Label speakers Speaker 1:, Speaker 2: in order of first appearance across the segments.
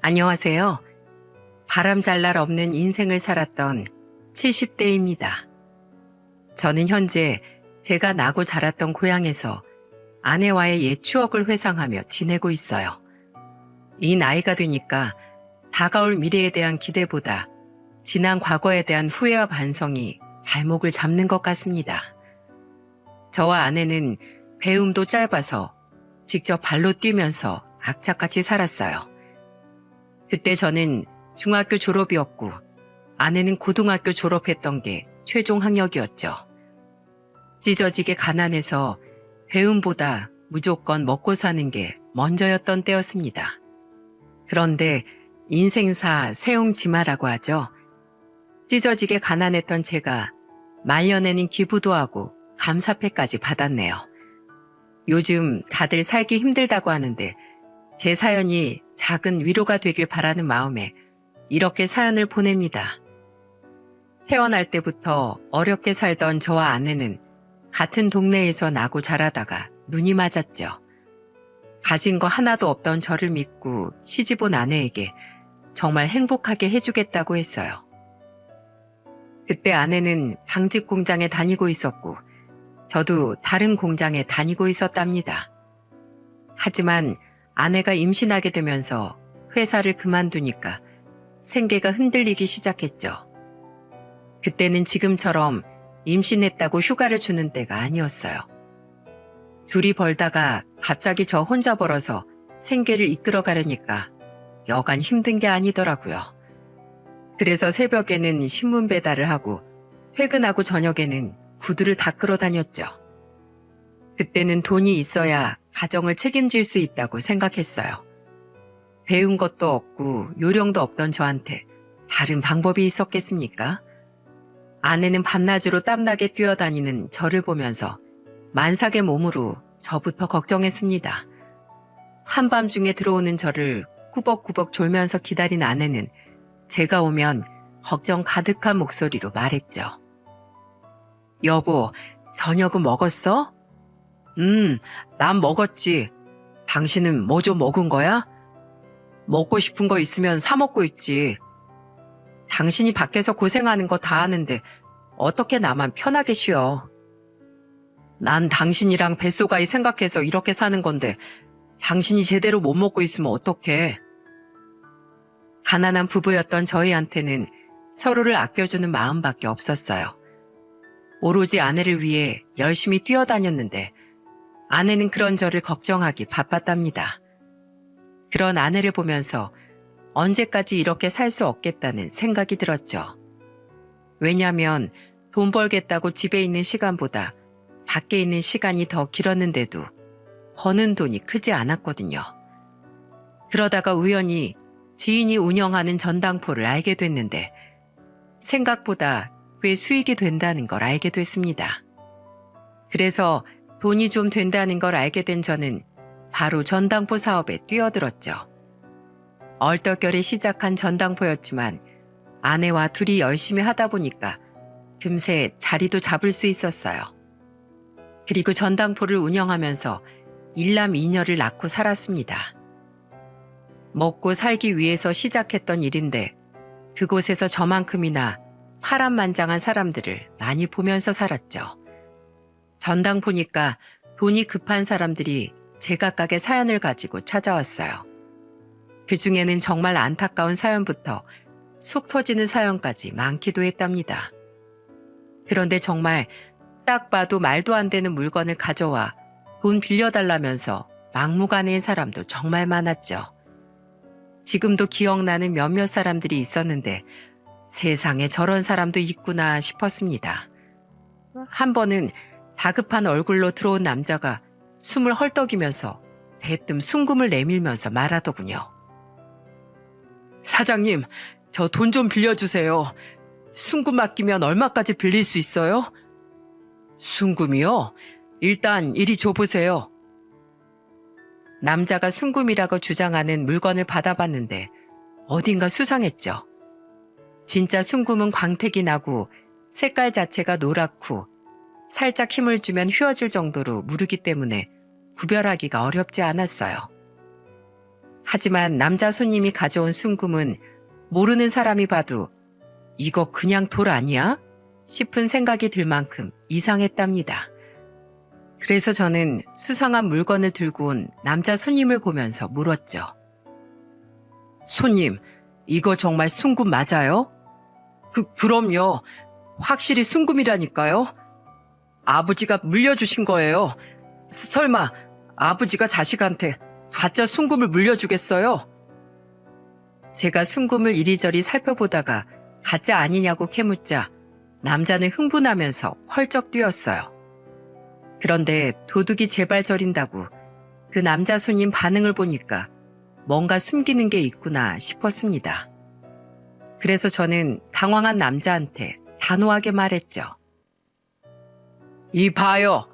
Speaker 1: 안녕하세요. 바람잘 날 없는 인생을 살았던 70대입니다. 저는 현재 제가 나고 자랐던 고향에서 아내와의 옛 추억을 회상하며 지내고 있어요. 이 나이가 되니까 다가올 미래에 대한 기대보다 지난 과거에 대한 후회와 반성이 발목을 잡는 것 같습니다. 저와 아내는 배움도 짧아서 직접 발로 뛰면서 악착같이 살았어요. 그때 저는 중학교 졸업이었고 아내는 고등학교 졸업했던 게 최종 학력이었죠. 찢어지게 가난해서 배움보다 무조건 먹고 사는 게 먼저였던 때였습니다. 그런데 인생사 세옹지마라고 하죠. 찢어지게 가난했던 제가 말년에는 기부도 하고 감사패까지 받았네요. 요즘 다들 살기 힘들다고 하는데 제 사연이 작은 위로가 되길 바라는 마음에 이렇게 사연을 보냅니다. 태어날 때부터 어렵게 살던 저와 아내는 같은 동네에서 나고 자라다가 눈이 맞았죠. 가진 거 하나도 없던 저를 믿고 시집 온 아내에게 정말 행복하게 해주겠다고 했어요. 그때 아내는 방직 공장에 다니고 있었고 저도 다른 공장에 다니고 있었답니다. 하지만 아내가 임신하게 되면서 회사를 그만두니까 생계가 흔들리기 시작했죠. 그때는 지금처럼 임신했다고 휴가를 주는 때가 아니었어요. 둘이 벌다가 갑자기 저 혼자 벌어서 생계를 이끌어 가려니까 여간 힘든 게 아니더라고요. 그래서 새벽에는 신문 배달을 하고 퇴근하고 저녁에는 구두를 닦으러 다녔죠. 그때는 돈이 있어야 가정을 책임질 수 있다고 생각했어요. 배운 것도 없고 요령도 없던 저한테 다른 방법이 있었겠습니까? 아내는 밤낮으로 땀나게 뛰어다니는 저를 보면서 만삭의 몸으로 저부터 걱정했습니다. 한밤중에 들어오는 저를 꾸벅꾸벅 졸면서 기다린 아내는 제가 오면 걱정 가득한 목소리로 말했죠. 여보, 저녁은 먹었어? 난 먹었지. 당신은 뭐 좀 먹은 거야? 먹고 싶은 거 있으면 사 먹고 있지. 당신이 밖에서 고생하는 거 다 아는데 어떻게 나만 편하게 쉬어. 난 당신이랑 뱃속아이 생각해서 이렇게 사는 건데 당신이 제대로 못 먹고 있으면 어떡해. 가난한 부부였던 저희한테는 서로를 아껴주는 마음밖에 없었어요. 오로지 아내를 위해 열심히 뛰어다녔는데 아내는 그런 저를 걱정하기 바빴답니다. 그런 아내를 보면서 언제까지 이렇게 살 수 없겠다는 생각이 들었죠. 왜냐하면 돈 벌겠다고 집에 있는 시간보다 밖에 있는 시간이 더 길었는데도 버는 돈이 크지 않았거든요. 그러다가 우연히 지인이 운영하는 전당포를 알게 됐는데 생각보다 꽤 수익이 된다는 걸 알게 됐습니다. 그래서 돈이 좀 된다는 걸 알게 된 저는 바로 전당포 사업에 뛰어들었죠. 얼떨결에 시작한 전당포였지만 아내와 둘이 열심히 하다 보니까 금세 자리도 잡을 수 있었어요. 그리고 전당포를 운영하면서 일남 이녀를 낳고 살았습니다. 먹고 살기 위해서 시작했던 일인데 그곳에서 저만큼이나 파란만장한 사람들을 많이 보면서 살았죠. 전당포니까 돈이 급한 사람들이 제각각의 사연을 가지고 찾아왔어요. 그 중에는 정말 안타까운 사연부터 속 터지는 사연까지 많기도 했답니다. 그런데 정말 딱 봐도 말도 안 되는 물건을 가져와 돈 빌려달라면서 막무가내인 사람도 정말 많았죠. 지금도 기억나는 몇몇 사람들이 있었는데 세상에 저런 사람도 있구나 싶었습니다. 한 번은 다급한 얼굴로 들어온 남자가 숨을 헐떡이면서 대뜸 순금을 내밀면서 말하더군요. 사장님, 저 돈 좀 빌려주세요. 순금 맡기면 얼마까지 빌릴 수 있어요? 순금이요? 일단 이리 줘보세요. 남자가 순금이라고 주장하는 물건을 받아봤는데 어딘가 수상했죠. 진짜 순금은 광택이 나고 색깔 자체가 노랗고 살짝 힘을 주면 휘어질 정도로 무르기 때문에 구별하기가 어렵지 않았어요. 하지만 남자 손님이 가져온 순금은 모르는 사람이 봐도 이거 그냥 돌 아니야? 싶은 생각이 들 만큼 이상했답니다. 그래서 저는 수상한 물건을 들고 온 남자 손님을 보면서 물었죠. 손님, 이거 정말 순금 맞아요? 그럼요. 확실히 순금이라니까요. 아버지가 물려주신 거예요. 설마 아버지가 자식한테 가짜 순금을 물려주겠어요? 제가 순금을 이리저리 살펴보다가 가짜 아니냐고 캐묻자 남자는 흥분하면서 펄쩍 뛰었어요. 그런데 도둑이 제발 저린다고 그 남자 손님 반응을 보니까 뭔가 숨기는 게 있구나 싶었습니다. 그래서 저는 당황한 남자한테 단호하게 말했죠. 이 봐요.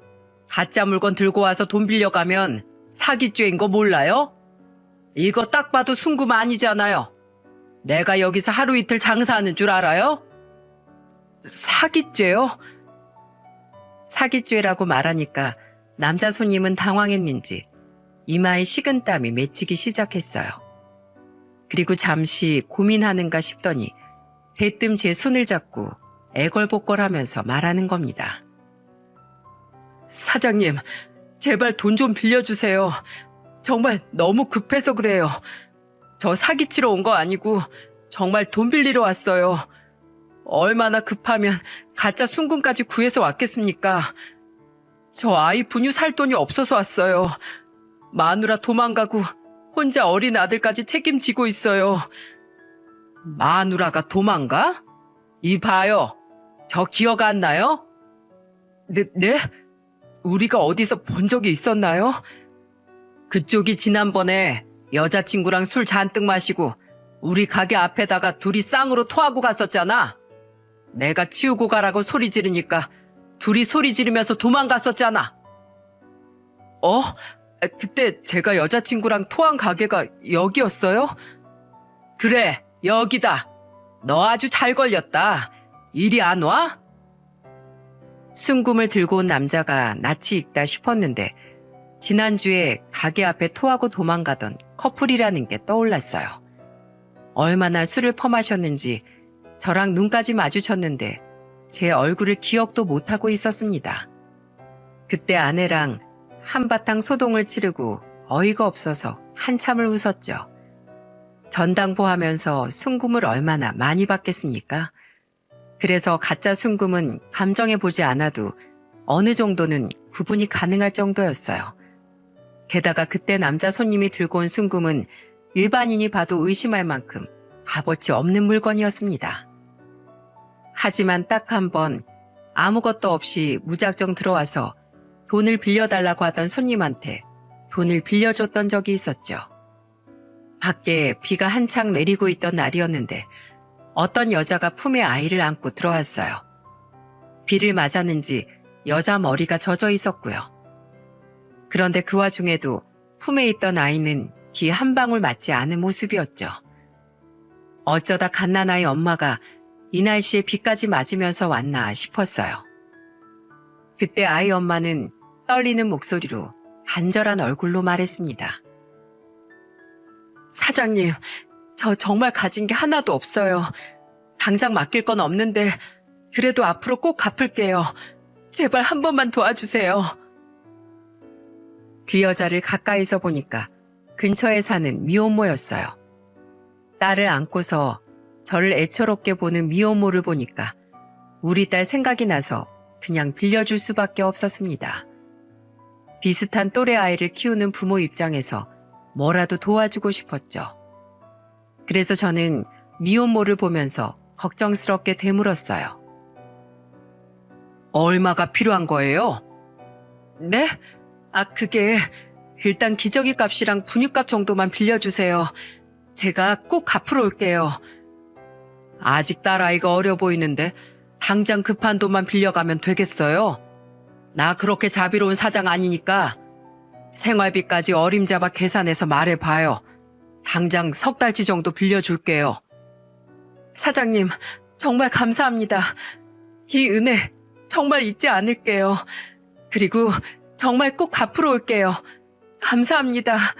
Speaker 1: 가짜 물건 들고 와서 돈 빌려가면 사기죄인 거 몰라요? 이거 딱 봐도 순금 아니잖아요. 내가 여기서 하루 이틀 장사하는 줄 알아요? 사기죄요? 사기죄라고 말하니까 남자 손님은 당황했는지 이마에 식은땀이 맺히기 시작했어요. 그리고 잠시 고민하는가 싶더니 대뜸 제 손을 잡고 애걸복걸하면서 말하는 겁니다. 사장님, 제발 돈 좀 빌려주세요. 정말 너무 급해서 그래요. 저 사기치러 온 거 아니고 정말 돈 빌리러 왔어요. 얼마나 급하면 가짜 순금까지 구해서 왔겠습니까? 저 아이 분유 살 돈이 없어서 왔어요. 마누라 도망가고 혼자 어린 아들까지 책임지고 있어요. 마누라가 도망가? 이 봐요. 저 기억 안 나요? 네? 우리가 어디서 본 적이 있었나요? 그쪽이 지난번에 여자친구랑 술 잔뜩 마시고 우리 가게 앞에다가 둘이 쌍으로 토하고 갔었잖아. 내가 치우고 가라고 소리 지르니까 둘이 소리 지르면서 도망갔었잖아. 그때 제가 여자친구랑 토한 가게가 여기였어요? 그래, 여기다. 너 아주 잘 걸렸다. 이리 안 와? 순금을 들고 온 남자가 낯이 익다 싶었는데 지난주에 가게 앞에 토하고 도망가던 커플이라는 게 떠올랐어요. 얼마나 술을 퍼마셨는지 저랑 눈까지 마주쳤는데 제 얼굴을 기억도 못하고 있었습니다. 그때 아내랑 한바탕 소동을 치르고 어이가 없어서 한참을 웃었죠. 전당포하면서 순금을 얼마나 많이 받겠습니까? 그래서 가짜 순금은 감정해보지 않아도 어느 정도는 구분이 가능할 정도였어요. 게다가 그때 남자 손님이 들고 온 순금은 일반인이 봐도 의심할 만큼 값어치 없는 물건이었습니다. 하지만 딱 한 번 아무것도 없이 무작정 들어와서 돈을 빌려달라고 하던 손님한테 돈을 빌려줬던 적이 있었죠. 밖에 비가 한창 내리고 있던 날이었는데 어떤 여자가 품에 아이를 안고 들어왔어요. 비를 맞았는지 여자 머리가 젖어 있었고요. 그런데 그 와중에도 품에 있던 아이는 비 한 방울 맞지 않은 모습이었죠. 어쩌다 갓난아이 엄마가 이 날씨에 비까지 맞으면서 왔나 싶었어요. 그때 아이 엄마는 떨리는 목소리로 간절한 얼굴로 말했습니다. 사장님, 저 정말 가진 게 하나도 없어요. 당장 맡길 건 없는데 그래도 앞으로 꼭 갚을게요. 제발 한 번만 도와주세요. 그 여자를 가까이서 보니까 근처에 사는 미혼모였어요. 딸을 안고서 저를 애처롭게 보는 미혼모를 보니까 우리 딸 생각이 나서 그냥 빌려줄 수밖에 없었습니다. 비슷한 또래 아이를 키우는 부모 입장에서 뭐라도 도와주고 싶었죠. 그래서 저는 미혼모를 보면서 걱정스럽게 되물었어요. 얼마가 필요한 거예요? 네? 그게 일단 기저귀 값이랑 분유값 정도만 빌려주세요. 제가 꼭 갚으러 올게요. 아직 딸아이가 어려 보이는데 당장 급한 돈만 빌려가면 되겠어요? 나 그렇게 자비로운 사장 아니니까 생활비까지 어림잡아 계산해서 말해봐요. 당장 석 달치 정도 빌려줄게요. 사장님, 정말 감사합니다. 이 은혜 정말 잊지 않을게요. 그리고 정말 꼭 갚으러 올게요. 감사합니다.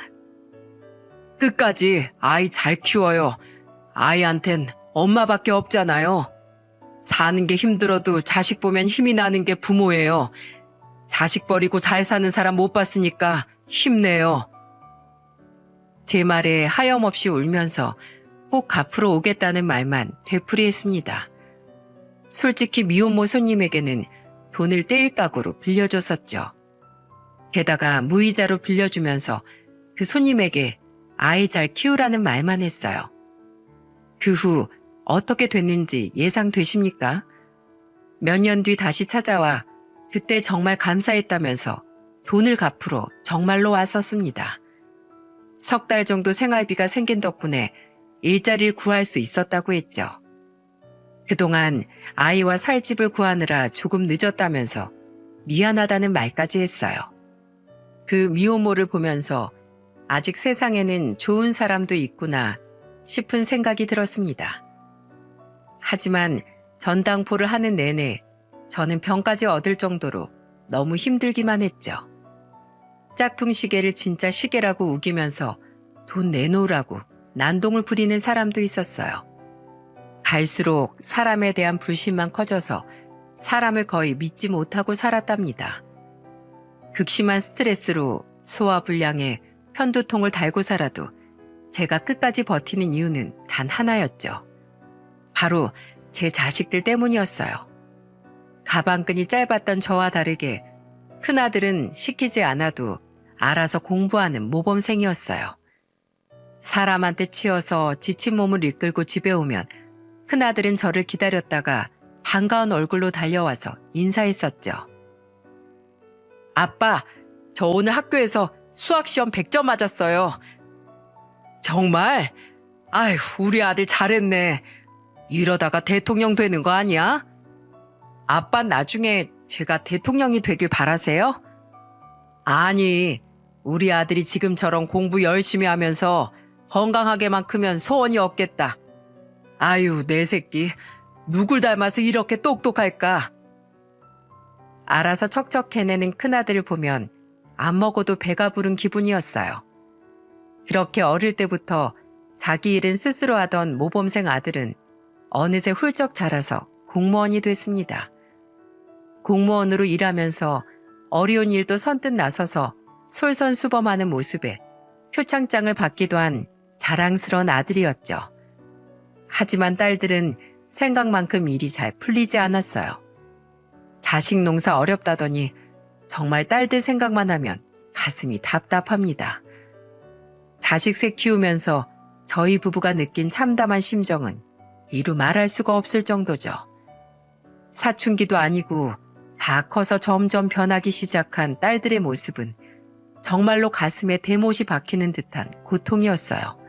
Speaker 1: 끝까지 아이 잘 키워요. 아이한텐 엄마밖에 없잖아요. 사는 게 힘들어도 자식 보면 힘이 나는 게 부모예요. 자식 버리고 잘 사는 사람 못 봤으니까 힘내요. 제 말에 하염없이 울면서 꼭 갚으러 오겠다는 말만 되풀이했습니다. 솔직히 미혼모 손님에게는 돈을 떼일각오로 빌려줬었죠. 게다가 무이자로 빌려주면서 그 손님에게 아이 잘 키우라는 말만 했어요. 그 후 어떻게 됐는지 예상되십니까? 몇 년 뒤 다시 찾아와 그때 정말 감사했다면서 돈을 갚으러 정말로 왔었습니다. 석 달 정도 생활비가 생긴 덕분에 일자리를 구할 수 있었다고 했죠. 그동안 아이와 살 집을 구하느라 조금 늦었다면서 미안하다는 말까지 했어요. 그 미혼모를 보면서 아직 세상에는 좋은 사람도 있구나 싶은 생각이 들었습니다. 하지만 전당포를 하는 내내 저는 병까지 얻을 정도로 너무 힘들기만 했죠. 짝퉁 시계를 진짜 시계라고 우기면서 돈 내놓으라고 난동을 부리는 사람도 있었어요. 갈수록 사람에 대한 불신만 커져서 사람을 거의 믿지 못하고 살았답니다. 극심한 스트레스로 소화불량에 편두통을 달고 살아도 제가 끝까지 버티는 이유는 단 하나였죠. 바로 제 자식들 때문이었어요. 가방끈이 짧았던 저와 다르게 큰아들은 시키지 않아도 알아서 공부하는 모범생이었어요. 사람한테 치여서 지친 몸을 이끌고 집에 오면 큰아들은 저를 기다렸다가 반가운 얼굴로 달려와서 인사했었죠. 아빠, 저 오늘 학교에서 수학시험 100점 맞았어요. 정말? 아휴, 우리 아들 잘했네. 이러다가 대통령 되는 거 아니야? 아빠 나중에 제가 대통령이 되길 바라세요? 아니, 우리 아들이 지금처럼 공부 열심히 하면서 건강하게만 크면 소원이 없겠다. 아유, 내 새끼. 누굴 닮아서 이렇게 똑똑할까? 알아서 척척 해내는 큰아들을 보면 안 먹어도 배가 부른 기분이었어요. 그렇게 어릴 때부터 자기 일은 스스로 하던 모범생 아들은 어느새 훌쩍 자라서 공무원이 됐습니다. 공무원으로 일하면서 어려운 일도 선뜻 나서서 솔선수범하는 모습에 표창장을 받기도 한 자랑스러운 아들이었죠. 하지만 딸들은 생각만큼 일이 잘 풀리지 않았어요. 자식 농사 어렵다더니 정말 딸들 생각만 하면 가슴이 답답합니다. 자식 새 키우면서 저희 부부가 느낀 참담한 심정은 이루 말할 수가 없을 정도죠. 사춘기도 아니고 다 커서 점점 변하기 시작한 딸들의 모습은 정말로 가슴에 대못이 박히는 듯한 고통이었어요.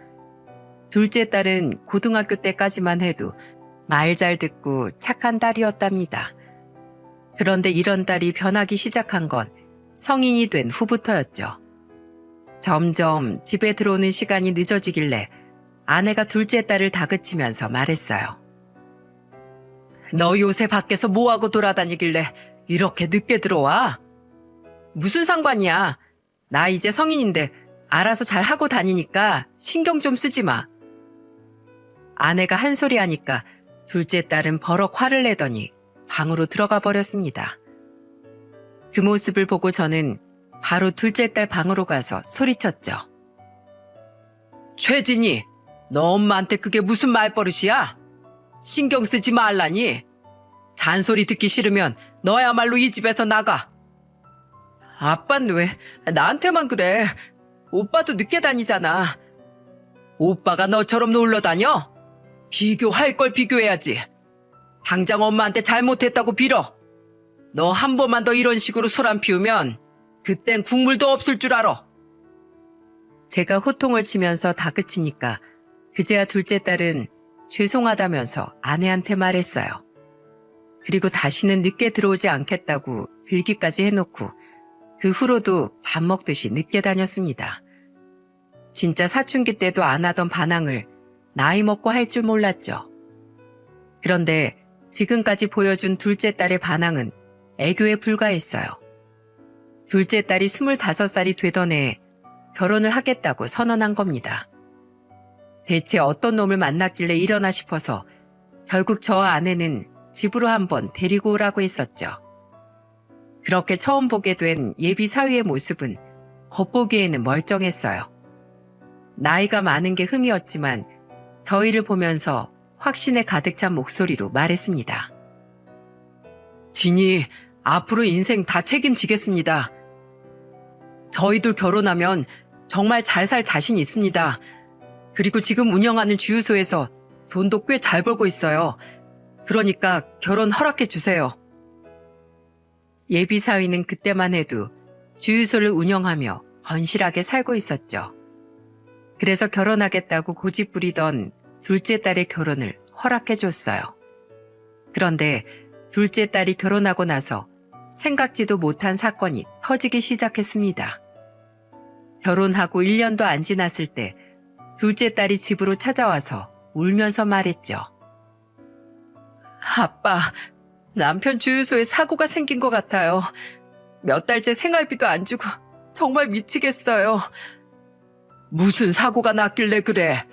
Speaker 1: 둘째 딸은 고등학교 때까지만 해도 말 잘 듣고 착한 딸이었답니다. 그런데 이런 딸이 변하기 시작한 건 성인이 된 후부터였죠. 점점 집에 들어오는 시간이 늦어지길래 아내가 둘째 딸을 다그치면서 말했어요. 너 요새 밖에서 뭐하고 돌아다니길래 이렇게 늦게 들어와? 무슨 상관이야. 나 이제 성인인데 알아서 잘 하고 다니니까 신경 좀 쓰지 마. 아내가 한 소리 하니까 둘째 딸은 버럭 화를 내더니 방으로 들어가 버렸습니다. 그 모습을 보고 저는 바로 둘째 딸 방으로 가서 소리쳤죠. 최진이, 너 엄마한테 그게 무슨 말버릇이야? 신경 쓰지 말라니. 잔소리 듣기 싫으면 너야말로 이 집에서 나가. 아빤 왜 나한테만 그래? 오빠도 늦게 다니잖아. 오빠가 너처럼 놀러 다녀? 비교할 걸 비교해야지. 당장 엄마한테 잘못했다고 빌어. 너 한 번만 더 이런 식으로 소란 피우면 그땐 국물도 없을 줄 알아. 제가 호통을 치면서 다그치니까 그제야 둘째 딸은 죄송하다면서 아내한테 말했어요. 그리고 다시는 늦게 들어오지 않겠다고 빌기까지 해놓고 그 후로도 밥 먹듯이 늦게 다녔습니다. 진짜 사춘기 때도 안 하던 반항을 나이 먹고 할 줄 몰랐죠. 그런데 지금까지 보여준 둘째 딸의 반항은 애교에 불과했어요. 둘째 딸이 25살이 되던 해에 결혼을 하겠다고 선언한 겁니다. 대체 어떤 놈을 만났길래 이러나 싶어서 결국 저와 아내는 집으로 한번 데리고 오라고 했었죠. 그렇게 처음 보게 된 예비 사위의 모습은 겉보기에는 멀쩡했어요. 나이가 많은 게 흠이었지만 저희를 보면서 확신에 가득 찬 목소리로 말했습니다. 진이 앞으로 인생 다 책임지겠습니다. 저희도 결혼하면 정말 잘 살 자신 있습니다. 그리고 지금 운영하는 주유소에서 돈도 꽤 잘 벌고 있어요. 그러니까 결혼 허락해 주세요. 예비 사위는 그때만 해도 주유소를 운영하며 건실하게 살고 있었죠. 그래서 결혼하겠다고 고집 부리던 둘째 딸의 결혼을 허락해 줬어요. 그런데 둘째 딸이 결혼하고 나서 생각지도 못한 사건이 터지기 시작했습니다. 결혼하고 1년도 안 지났을 때 둘째 딸이 집으로 찾아와서 울면서 말했죠. 아빠, 남편 주유소에 사고가 생긴 것 같아요. 몇 달째 생활비도 안 주고 정말 미치겠어요. 무슨 사고가 났길래 그래?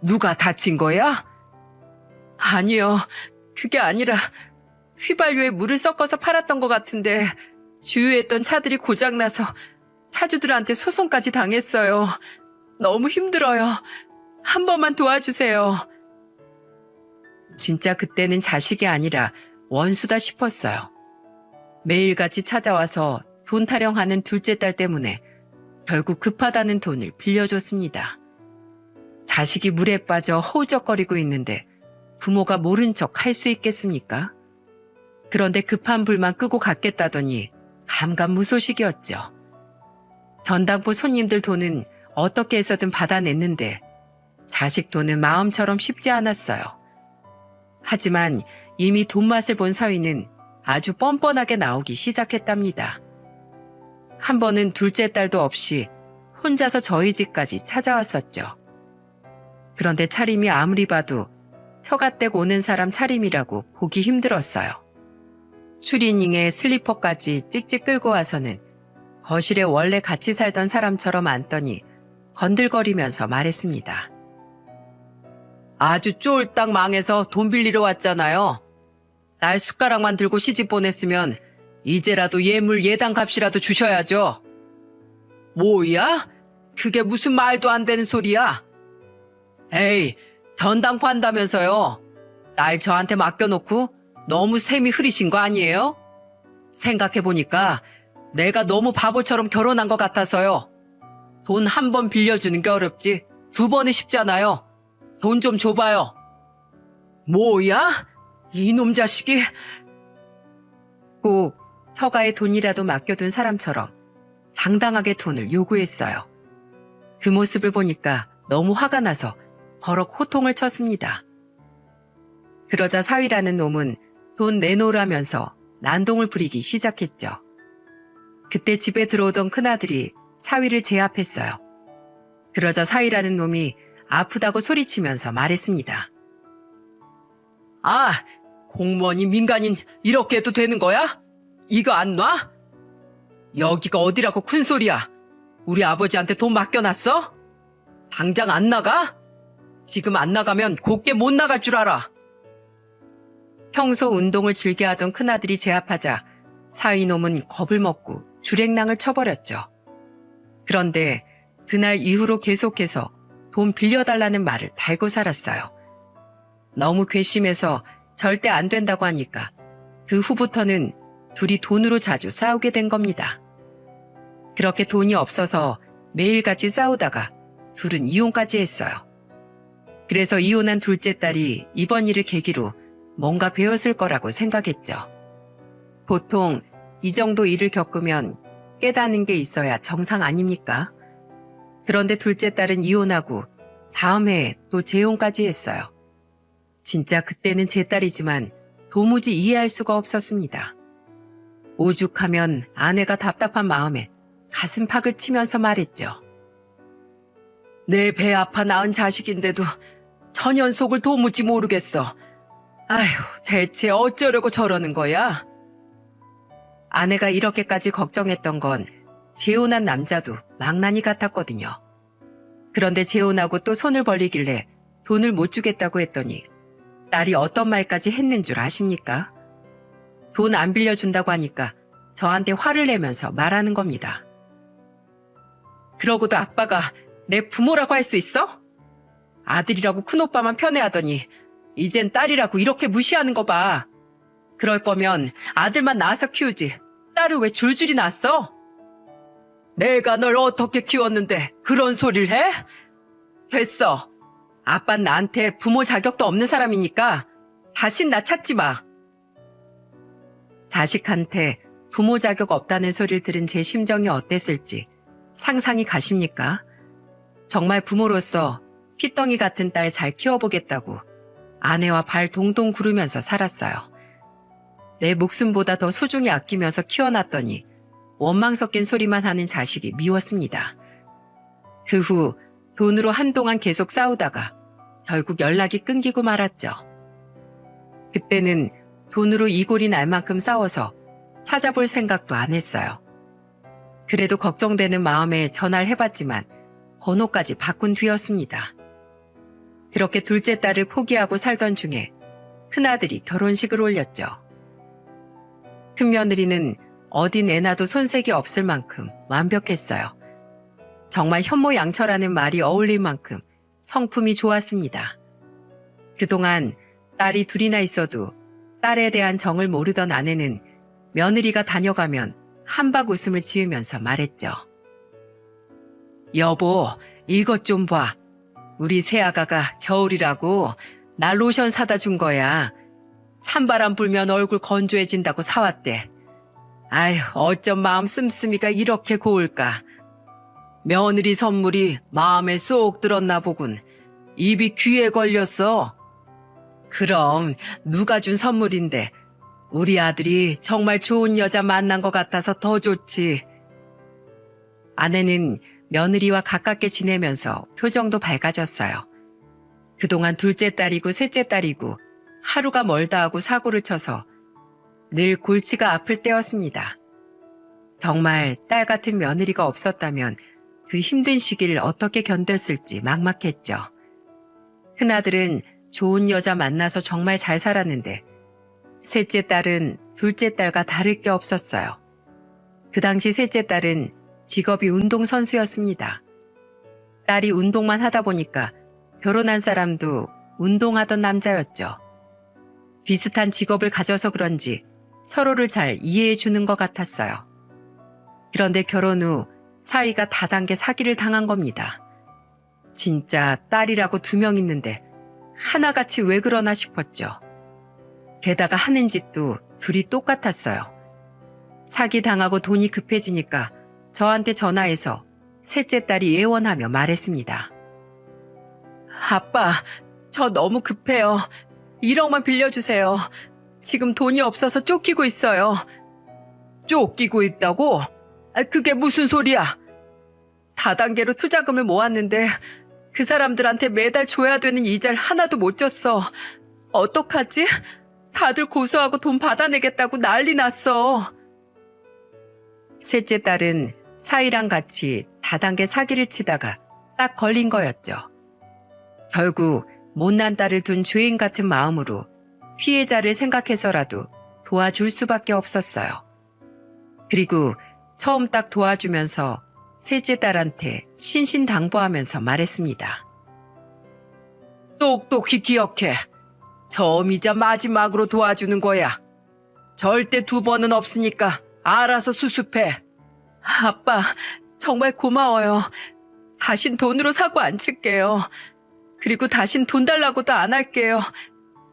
Speaker 1: 누가 다친 거야? 아니요, 그게 아니라 휘발유에 물을 섞어서 팔았던 것 같은데 주유했던 차들이 고장나서 차주들한테 소송까지 당했어요. 너무 힘들어요. 한 번만 도와주세요. 진짜 그때는 자식이 아니라 원수다 싶었어요. 매일같이 찾아와서 돈 타령하는 둘째 딸 때문에 결국 급하다는 돈을 빌려줬습니다. 자식이 물에 빠져 허우적거리고 있는데 부모가 모른 척 할 수 있겠습니까? 그런데 급한 불만 끄고 갔겠다더니 감감무소식이었죠. 전당포 손님들 돈은 어떻게 해서든 받아냈는데 자식 돈은 마음처럼 쉽지 않았어요. 하지만 이미 돈 맛을 본 사위는 아주 뻔뻔하게 나오기 시작했답니다. 한 번은 둘째 딸도 없이 혼자서 저희 집까지 찾아왔었죠. 그런데 차림이 아무리 봐도 처갓댁 오는 사람 차림이라고 보기 힘들었어요. 추리닝에 슬리퍼까지 찍찍 끌고 와서는 거실에 원래 같이 살던 사람처럼 앉더니 건들거리면서 말했습니다. 아주 쫄딱 망해서 돈 빌리러 왔잖아요. 날 숟가락만 들고 시집 보냈으면 이제라도 예물 예당 값이라도 주셔야죠. 뭐야? 그게 무슨 말도 안 되는 소리야? 에이, 전당포 한다면서요. 날 저한테 맡겨놓고 너무 셈이 흐리신 거 아니에요? 생각해보니까 내가 너무 바보처럼 결혼한 것 같아서요. 돈 한 번 빌려주는 게 어렵지 2번이 쉽잖아요. 돈 좀 줘봐요. 뭐야? 이놈 자식이. 꼭 처가에 돈이라도 맡겨둔 사람처럼 당당하게 돈을 요구했어요. 그 모습을 보니까 너무 화가 나서 버럭 호통을 쳤습니다. 그러자 사위라는 놈은 돈 내놓으라면서 난동을 부리기 시작했죠. 그때 집에 들어오던 큰아들이 사위를 제압했어요. 그러자 사위라는 놈이 아프다고 소리치면서 말했습니다. 아, 공무원이 민간인 이렇게 해도 되는 거야? 이거 안 놔? 여기가 어디라고 큰 소리야? 우리 아버지한테 돈 맡겨놨어? 당장 안 나가? 지금 안 나가면 곱게 못 나갈 줄 알아. 평소 운동을 즐겨하던 큰아들이 제압하자 사위놈은 겁을 먹고 주랭랑을 쳐버렸죠. 그런데 그날 이후로 계속해서 돈 빌려달라는 말을 달고 살았어요. 너무 괘씸해서 절대 안 된다고 하니까 그 후부터는 둘이 돈으로 자주 싸우게 된 겁니다. 그렇게 돈이 없어서 매일같이 싸우다가 둘은 이혼까지 했어요. 그래서 이혼한 둘째 딸이 이번 일을 계기로 뭔가 배웠을 거라고 생각했죠. 보통 이 정도 일을 겪으면 깨닫는 게 있어야 정상 아닙니까? 그런데 둘째 딸은 이혼하고 다음 해에 또 재혼까지 했어요. 진짜 그때는 제 딸이지만 도무지 이해할 수가 없었습니다. 오죽하면 아내가 답답한 마음에 가슴팍을 치면서 말했죠. 내 배 아파 낳은 자식인데도 천연 속을 도무지 모르겠어. 아휴, 대체 어쩌려고 저러는 거야? 아내가 이렇게까지 걱정했던 건 재혼한 남자도 망나니 같았거든요. 그런데 재혼하고 또 손을 벌리길래 돈을 못 주겠다고 했더니 딸이 어떤 말까지 했는 줄 아십니까? 돈 안 빌려준다고 하니까 저한테 화를 내면서 말하는 겁니다. 그러고도 아빠가 내 부모라고 할 수 있어? 아들이라고 큰오빠만 편애하더니 이젠 딸이라고 이렇게 무시하는 거 봐. 그럴 거면 아들만 낳아서 키우지 딸을 왜 줄줄이 낳았어? 내가 널 어떻게 키웠는데 그런 소리를 해? 됐어. 아빤 나한테 부모 자격도 없는 사람이니까 다신 나 찾지 마. 자식한테 부모 자격 없다는 소리를 들은 제 심정이 어땠을지 상상이 가십니까? 정말 부모로서 피덩이 같은 딸 잘 키워보겠다고 아내와 발 동동 구르면서 살았어요. 내 목숨보다 더 소중히 아끼면서 키워놨더니 원망 섞인 소리만 하는 자식이 미웠습니다. 그 후 돈으로 한동안 계속 싸우다가 결국 연락이 끊기고 말았죠. 그때는 돈으로 이골이 날 만큼 싸워서 찾아볼 생각도 안 했어요. 그래도 걱정되는 마음에 전화를 해봤지만 번호까지 바꾼 뒤였습니다. 그렇게 둘째 딸을 포기하고 살던 중에 큰아들이 결혼식을 올렸죠. 큰며느리는 어디 내놔도 손색이 없을 만큼 완벽했어요. 정말 현모양처라는 말이 어울릴 만큼 성품이 좋았습니다. 그동안 딸이 둘이나 있어도 딸에 대한 정을 모르던 아내는 며느리가 다녀가면 한박 웃음을 지으면서 말했죠. 여보, 이것 좀 봐. 우리 새아가가 겨울이라고 나 로션 사다 준 거야. 찬바람 불면 얼굴 건조해진다고 사왔대. 아휴, 어쩜 마음 씀씀이가 이렇게 고울까. 며느리 선물이 마음에 쏙 들었나 보군. 입이 귀에 걸렸어. 그럼 누가 준 선물인데 우리 아들이 정말 좋은 여자 만난 것 같아서 더 좋지. 아내는 며느리와 가깝게 지내면서 표정도 밝아졌어요. 그동안 둘째 딸이고 셋째 딸이고 하루가 멀다 하고 사고를 쳐서 늘 골치가 아플 때였습니다. 정말 딸 같은 며느리가 없었다면 그 힘든 시기를 어떻게 견뎠을지 막막했죠. 큰아들은 좋은 여자 만나서 정말 잘 살았는데 셋째 딸은 둘째 딸과 다를 게 없었어요. 그 당시 셋째 딸은 직업이 운동선수였습니다. 딸이 운동만 하다 보니까 결혼한 사람도 운동하던 남자였죠. 비슷한 직업을 가져서 그런지 서로를 잘 이해해 주는 것 같았어요. 그런데 결혼 후 사위가 다단계 사기를 당한 겁니다. 진짜 딸이라고 2명 있는데 하나같이 왜 그러나 싶었죠. 게다가 하는 짓도 둘이 똑같았어요. 사기 당하고 돈이 급해지니까 저한테 전화해서 셋째 딸이 애원하며 말했습니다. 아빠, 저 너무 급해요. 1억만 빌려주세요. 지금 돈이 없어서 쫓기고 있어요. 쫓기고 있다고? 그게 무슨 소리야? 다단계로 투자금을 모았는데 그 사람들한테 매달 줘야 되는 이자를 하나도 못 줬어. 어떡하지? 다들 고소하고 돈 받아내겠다고 난리 났어. 셋째 딸은 사위랑 같이 다단계 사기를 치다가 딱 걸린 거였죠. 결국 못난 딸을 둔 죄인 같은 마음으로 피해자를 생각해서라도 도와줄 수밖에 없었어요. 그리고 처음 딱 도와주면서 셋째 딸한테 신신당부하면서 말했습니다. 똑똑히 기억해. 처음이자 마지막으로 도와주는 거야. 절대 2번은 없으니까 알아서 수습해. 아빠, 정말 고마워요. 다신 돈으로 사고 안 칠게요. 그리고 다신 돈 달라고도 안 할게요.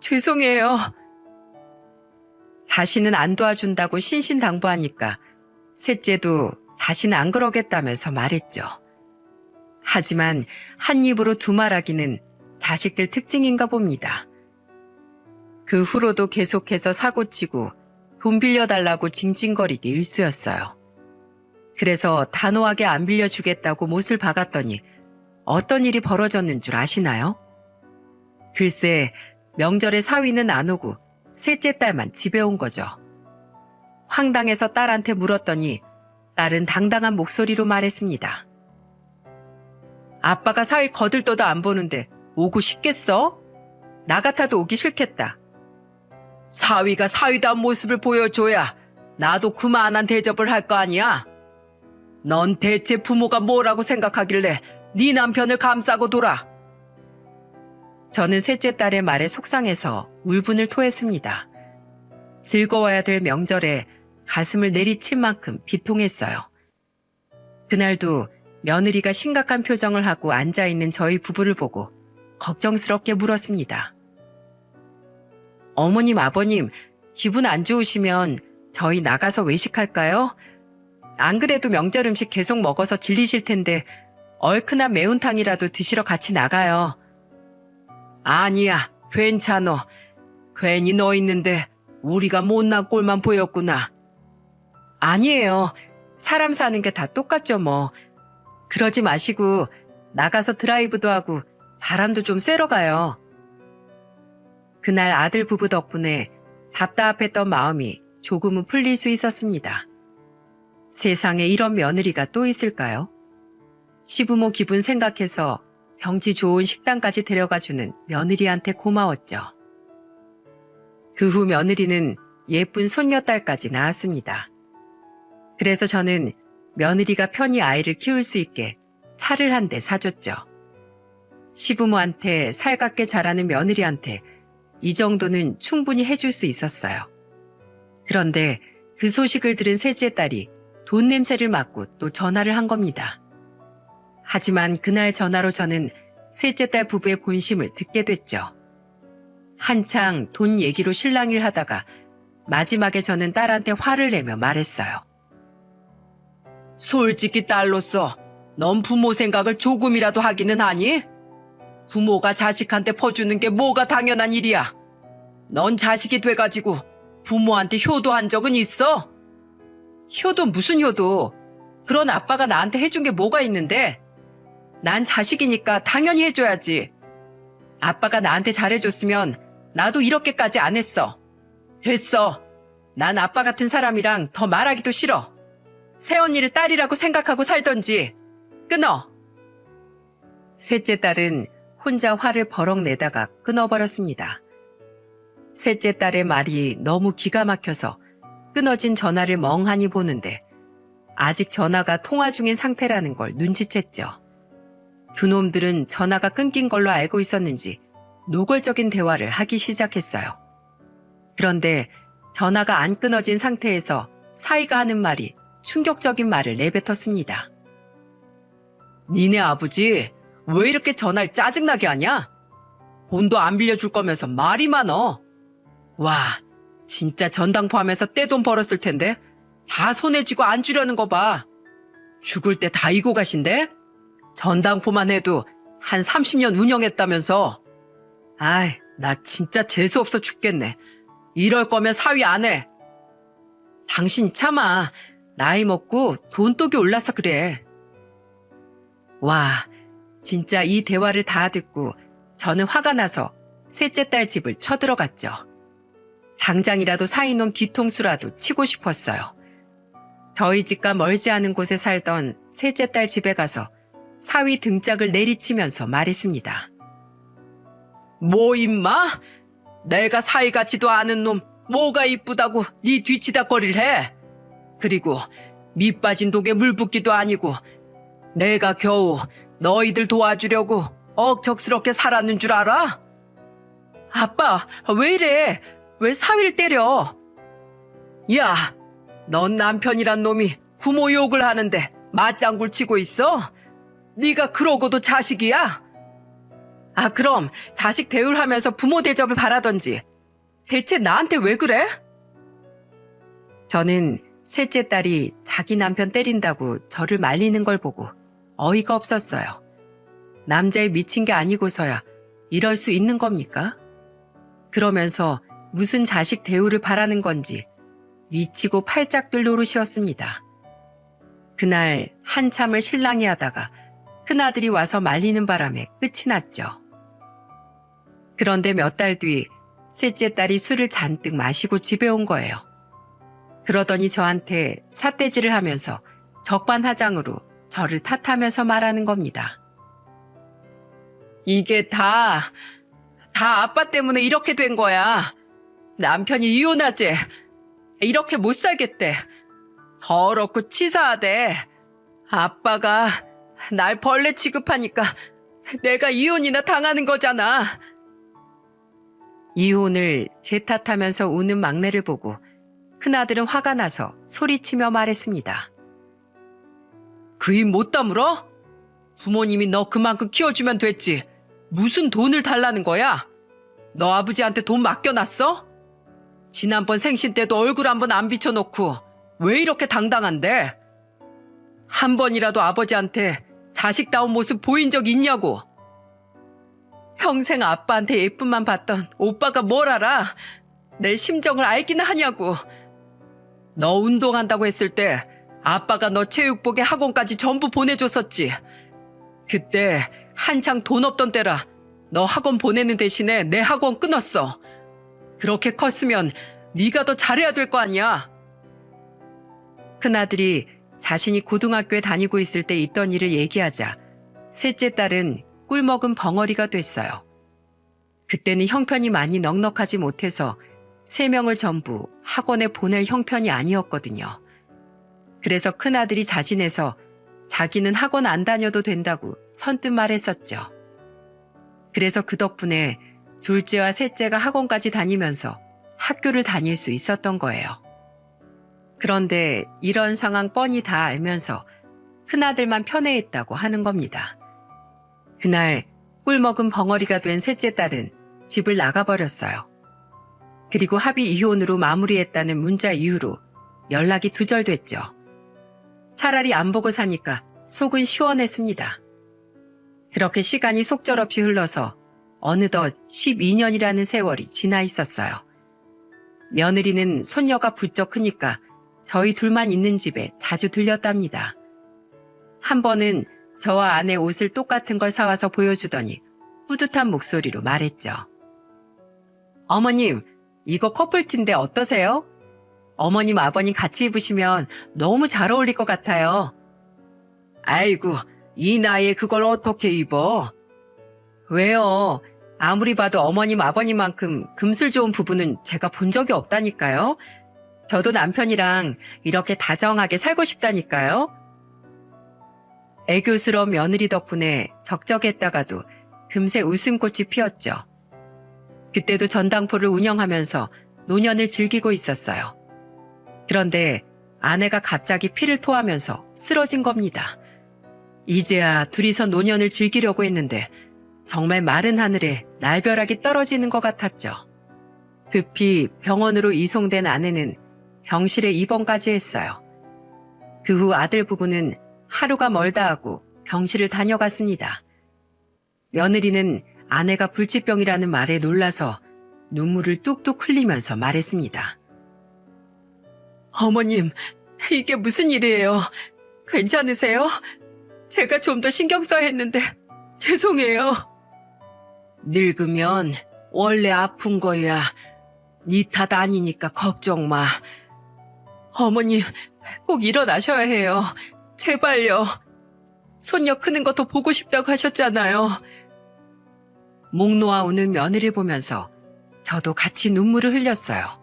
Speaker 1: 죄송해요. 다시는 안 도와준다고 신신당부하니까 셋째도 다시는 안 그러겠다면서 말했죠. 하지만 한 입으로 두 말하기는 자식들 특징인가 봅니다. 그 후로도 계속해서 사고치고 돈 빌려달라고 징징거리기 일쑤였어요. 그래서 단호하게 안 빌려주겠다고 못을 박았더니 어떤 일이 벌어졌는 줄 아시나요? 글쎄, 명절에 사위는 안 오고 셋째 딸만 집에 온 거죠. 황당해서 딸한테 물었더니 딸은 당당한 목소리로 말했습니다. 아빠가 사위 거들떠도 안 보는데 오고 싶겠어? 나 같아도 오기 싫겠다. 사위가 사위다운 모습을 보여줘야 나도 그만한 대접을 할 거 아니야? 넌 대체 부모가 뭐라고 생각하길래 네 남편을 감싸고 돌아? 저는 셋째 딸의 말에 속상해서 울분을 토했습니다. 즐거워야 될 명절에 가슴을 내리칠 만큼 비통했어요. 그날도 며느리가 심각한 표정을 하고 앉아있는 저희 부부를 보고 걱정스럽게 물었습니다. 어머님, 아버님, 기분 안 좋으시면 저희 나가서 외식할까요? 안 그래도 명절 음식 계속 먹어서 질리실 텐데 얼큰한 매운탕이라도 드시러 같이 나가요. 아니야, 괜찮어. 괜히 너 있는데 우리가 못난 꼴만 보였구나. 아니에요. 사람 사는 게 다 똑같죠 뭐. 그러지 마시고 나가서 드라이브도 하고 바람도 좀 쐬러 가요. 그날 아들 부부 덕분에 답답했던 마음이 조금은 풀릴 수 있었습니다. 세상에 이런 며느리가 또 있을까요? 시부모 기분 생각해서 경치 좋은 식당까지 데려가주는 며느리한테 고마웠죠. 그 후 며느리는 예쁜 손녀딸까지 낳았습니다. 그래서 저는 며느리가 편히 아이를 키울 수 있게 차를 한 대 사줬죠. 시부모한테 살갑게 자라는 며느리한테 이 정도는 충분히 해줄 수 있었어요. 그런데 그 소식을 들은 셋째 딸이 돈 냄새를 맡고 또 전화를 한 겁니다. 하지만 그날 전화로 저는 셋째 딸 부부의 본심을 듣게 됐죠. 한창 돈 얘기로 실랑이를 하다가 마지막에 저는 딸한테 화를 내며 말했어요. 솔직히 딸로서 넌 부모 생각을 조금이라도 하기는 하니? 부모가 자식한테 퍼주는 게 뭐가 당연한 일이야. 넌 자식이 돼가지고 부모한테 효도한 적은 있어? 효도 무슨 효도? 그런 아빠가 나한테 해준 게 뭐가 있는데? 난 자식이니까 당연히 해줘야지. 아빠가 나한테 잘해줬으면 나도 이렇게까지 안 했어. 됐어. 난 아빠 같은 사람이랑 더 말하기도 싫어. 새언니를 딸이라고 생각하고 살던지. 끊어. 셋째 딸은 혼자 화를 버럭 내다가 끊어버렸습니다. 셋째 딸의 말이 너무 기가 막혀서 끊어진 전화를 멍하니 보는데 아직 전화가 통화 중인 상태라는 걸 눈치챘죠. 두 놈들은 전화가 끊긴 걸로 알고 있었는지 노골적인 대화를 하기 시작했어요. 그런데 전화가 안 끊어진 상태에서 사위가 하는 말이 충격적인 말을 내뱉었습니다. 니네 아버지 왜 이렇게 전화를 짜증나게 하냐? 돈도 안 빌려줄 거면서 말이 많어. 와, 진짜 전당포 하면서 떼돈 벌었을 텐데 다 손에 쥐고 안 주려는 거 봐. 죽을 때 다 이고 가신대? 전당포만 해도 한 30년 운영했다면서. 아이, 나 진짜 재수없어 죽겠네. 이럴 거면 사위 안 해. 당신이 참아. 나이 먹고 돈독이 올라서 그래. 와, 진짜 이 대화를 다 듣고 저는 화가 나서 셋째 딸 집을 쳐들어갔죠. 당장이라도 사이놈 뒤통수라도 치고 싶었어요. 저희 집과 멀지 않은 곳에 살던 셋째 딸 집에 가서 사위 등짝을 내리치면서 말했습니다. 뭐 임마? 내가 사위 같지도 않은 놈 뭐가 이쁘다고 네 뒤치다거리를 해? 그리고 밑 빠진 독에 물 붓기도 아니고 내가 겨우 너희들 도와주려고 억척스럽게 살았는 줄 알아? 아빠, 왜 이래? 왜 사위를 때려? 야, 넌 남편이란 놈이 부모 욕을 하는데 맞장구 치고 있어? 네가 그러고도 자식이야? 아, 그럼 자식 대우하면서 부모 대접을 바라던지. 대체 나한테 왜 그래? 저는 셋째 딸이 자기 남편 때린다고 저를 말리는 걸 보고 어이가 없었어요. 남자에 미친 게 아니고서야 이럴 수 있는 겁니까? 그러면서 무슨 자식 대우를 바라는 건지 미치고 팔짝 뛸 노릇이었습니다. 그날 한참을 실랑이 하다가 큰아들이 와서 말리는 바람에 끝이 났죠. 그런데 몇 달 뒤 셋째 딸이 술을 잔뜩 마시고 집에 온 거예요. 그러더니 저한테 삿대질을 하면서 적반하장으로 저를 탓하면서 말하는 겁니다. 이게 다 아빠 때문에 이렇게 된 거야. 남편이 이혼하재. 이렇게 못 살겠대. 더럽고 치사하대. 아빠가 날 벌레 취급하니까 내가 이혼이나 당하는 거잖아. 이혼을 제 탓하면서 우는 막내를 보고 큰아들은 화가 나서 소리치며 말했습니다. 그 입 못 다물어? 부모님이 너 그만큼 키워주면 됐지. 무슨 돈을 달라는 거야? 너 아버지한테 돈 맡겨놨어? 지난번 생신 때도 얼굴 한번 안 비춰놓고 왜 이렇게 당당한데? 한 번이라도 아버지한테 자식다운 모습 보인 적 있냐고? 평생 아빠한테 예쁨만 봤던 오빠가 뭘 알아? 내 심정을 알기는 하냐고. 너 운동한다고 했을 때 아빠가 너 체육복에 학원까지 전부 보내줬었지. 그때 한창 돈 없던 때라 너 학원 보내는 대신에 내 학원 끊었어. 그렇게 컸으면 네가 더 잘해야 될 거 아니야. 큰아들이 자신이 고등학교에 다니고 있을 때 있던 일을 얘기하자 셋째 딸은 꿀먹은 벙어리가 됐어요. 그때는 형편이 많이 넉넉하지 못해서 3명을 전부 학원에 보낼 형편이 아니었거든요. 그래서 큰아들이 자진해서 자기는 학원 안 다녀도 된다고 선뜻 말했었죠. 그래서 그 덕분에 둘째와 셋째가 학원까지 다니면서 학교를 다닐 수 있었던 거예요. 그런데 이런 상황 뻔히 다 알면서 큰아들만 편애했다고 하는 겁니다. 그날 꿀먹은 벙어리가 된 셋째 딸은 집을 나가버렸어요. 그리고 합의 이혼으로 마무리했다는 문자 이후로 연락이 두절됐죠. 차라리 안 보고 사니까 속은 시원했습니다. 그렇게 시간이 속절없이 흘러서 어느덧 12년이라는 세월이 지나 있었어요. 며느리는 손녀가 부쩍 크니까 저희 둘만 있는 집에 자주 들렸답니다. 한 번은 저와 아내 옷을 똑같은 걸 사와서 보여주더니 뿌듯한 목소리로 말했죠. 어머님, 이거 커플티인데 어떠세요? 어머님, 아버님 같이 입으시면 너무 잘 어울릴 것 같아요. 아이고, 이 나이에 그걸 어떻게 입어? 왜요? 아무리 봐도 어머님, 아버님만큼 금슬 좋은 부부는 제가 본 적이 없다니까요. 저도 남편이랑 이렇게 다정하게 살고 싶다니까요. 애교스러운 며느리 덕분에 적적했다가도 금세 웃음꽃이 피었죠. 그때도 전당포를 운영하면서 노년을 즐기고 있었어요. 그런데 아내가 갑자기 피를 토하면서 쓰러진 겁니다. 이제야 둘이서 노년을 즐기려고 했는데 정말 마른 하늘에 날벼락이 떨어지는 것 같았죠. 급히 병원으로 이송된 아내는 병실에 입원까지 했어요. 그 후 아들 부부는 하루가 멀다 하고 병실을 다녀갔습니다. 며느리는 아내가 불치병이라는 말에 놀라서 눈물을 뚝뚝 흘리면서 말했습니다. 어머님, 이게 무슨 일이에요? 괜찮으세요? 제가 좀 더 신경 써야 했는데 죄송해요. 늙으면 원래 아픈 거야. 네 탓 아니니까 걱정 마. 어머님, 꼭 일어나셔야 해요. 제발요. 손녀 크는 거 더 보고 싶다고 하셨잖아요. 목 놓아 우는 며느리를 보면서 저도 같이 눈물을 흘렸어요.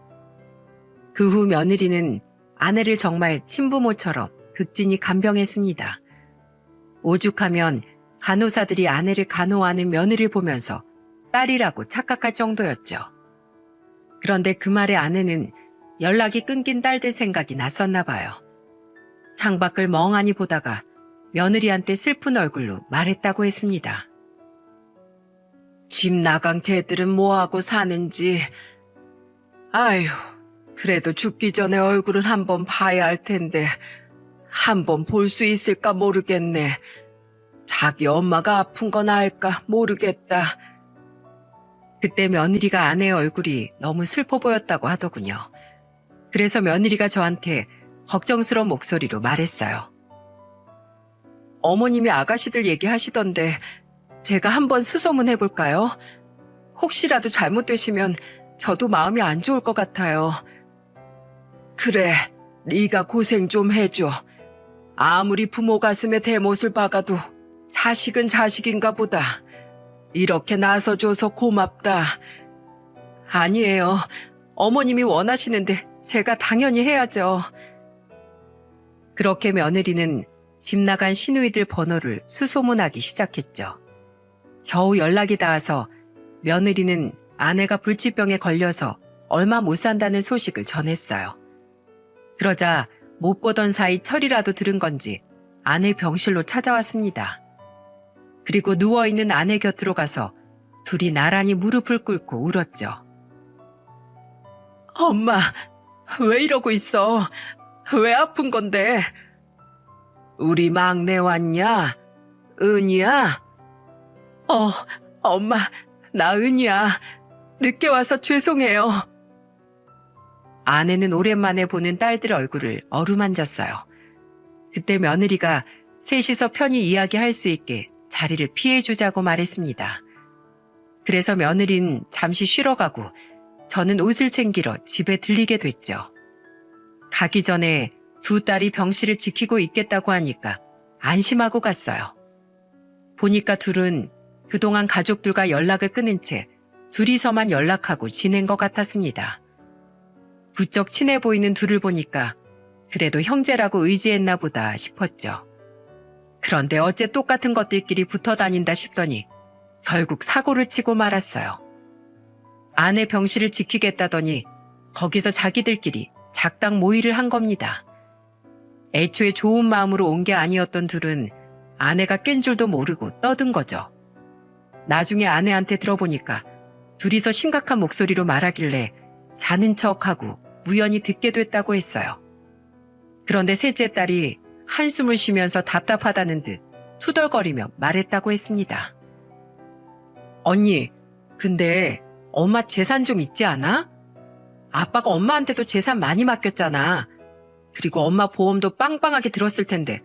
Speaker 1: 그 후 며느리는 아내를 정말 친부모처럼 극진히 간병했습니다. 오죽하면 간호사들이 아내를 간호하는 며느리를 보면서 딸이라고 착각할 정도였죠. 그런데 그 말에 아내는 연락이 끊긴 딸들 생각이 났었나 봐요. 창밖을 멍하니 보다가 며느리한테 슬픈 얼굴로 말했다고 했습니다. 집 나간 개들은 뭐하고 사는지. 아휴, 그래도 죽기 전에 얼굴은 한번 봐야 할 텐데 한번 볼 수 있을까 모르겠네. 자기 엄마가 아픈 건 알까 모르겠다. 그때 며느리가 아내의 얼굴이 너무 슬퍼 보였다고 하더군요. 그래서 며느리가 저한테 걱정스러운 목소리로 말했어요. 어머님이 아가씨들 얘기하시던데 제가 한번 수소문 해볼까요? 혹시라도 잘못되시면 저도 마음이 안 좋을 것 같아요. 그래, 네가 고생 좀 해줘. 아무리 부모 가슴에 대못을 박아도 자식은 자식인가 보다. 이렇게 나서줘서 고맙다. 아니에요. 어머님이 원하시는데 제가 당연히 해야죠. 그렇게 며느리는 집 나간 시누이들 번호를 수소문하기 시작했죠. 겨우 연락이 닿아서 며느리는 아내가 불치병에 걸려서 얼마 못 산다는 소식을 전했어요. 그러자 못 보던 사이 철이라도 들은 건지 아내 병실로 찾아왔습니다. 그리고 누워있는 아내 곁으로 가서 둘이 나란히 무릎을 꿇고 울었죠. 엄마, 왜 이러고 있어? 왜 아픈 건데? 우리 막내 왔냐? 은이야? 엄마, 나 은이야. 늦게 와서 죄송해요. 아내는 오랜만에 보는 딸들 얼굴을 어루만졌어요. 그때 며느리가 셋이서 편히 이야기할 수 있게 자리를 피해주자고 말했습니다. 그래서 며느리는 잠시 쉬러 가고 저는 옷을 챙기러 집에 들리게 됐죠. 가기 전에 두 딸이 병실을 지키고 있겠다고 하니까 안심하고 갔어요. 보니까 둘은 그동안 가족들과 연락을 끊은 채 둘이서만 연락하고 지낸 것 같았습니다. 부쩍 친해 보이는 둘을 보니까 그래도 형제라고 의지했나 보다 싶었죠. 그런데 어째 똑같은 것들끼리 붙어 다닌다 싶더니 결국 사고를 치고 말았어요. 아내 병실을 지키겠다더니 거기서 자기들끼리 작당 모의를 한 겁니다. 애초에 좋은 마음으로 온 게 아니었던 둘은 아내가 깬 줄도 모르고 떠든 거죠. 나중에 아내한테 들어보니까 둘이서 심각한 목소리로 말하길래 자는 척하고 우연히 듣게 됐다고 했어요. 그런데 셋째 딸이 한숨을 쉬면서 답답하다는 듯 투덜거리며 말했다고 했습니다. 언니, 근데 엄마 재산 좀 있지 않아? 아빠가 엄마한테도 재산 많이 맡겼잖아. 그리고 엄마 보험도 빵빵하게 들었을 텐데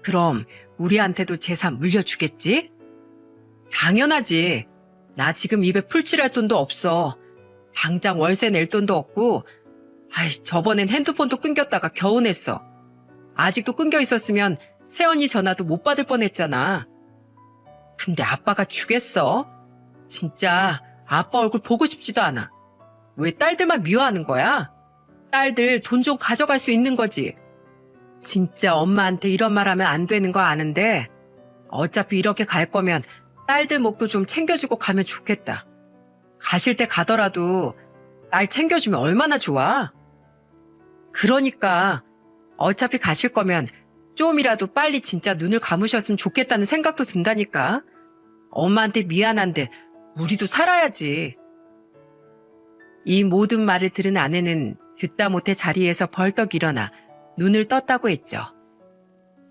Speaker 1: 그럼 우리한테도 재산 물려주겠지? 당연하지. 나 지금 입에 풀칠할 돈도 없어. 당장 월세 낼 돈도 없고 저번엔 핸드폰도 끊겼다가 겨우 냈어. 아직도 끊겨 있었으면 새언니 전화도 못 받을 뻔했잖아. 근데 아빠가 주겠어? 진짜 아빠 얼굴 보고 싶지도 않아. 왜 딸들만 미워하는 거야? 딸들 돈 좀 가져갈 수 있는 거지. 진짜 엄마한테 이런 말 하면 안 되는 거 아는데 어차피 이렇게 갈 거면 딸들 목도 좀 챙겨주고 가면 좋겠다. 가실 때 가더라도 딸 챙겨주면 얼마나 좋아. 그러니까 어차피 가실 거면 좀이라도 빨리 진짜 눈을 감으셨으면 좋겠다는 생각도 든다니까. 엄마한테 미안한데 우리도 살아야지. 이 모든 말을 들은 아내는 듣다 못해 자리에서 벌떡 일어나 눈을 떴다고 했죠.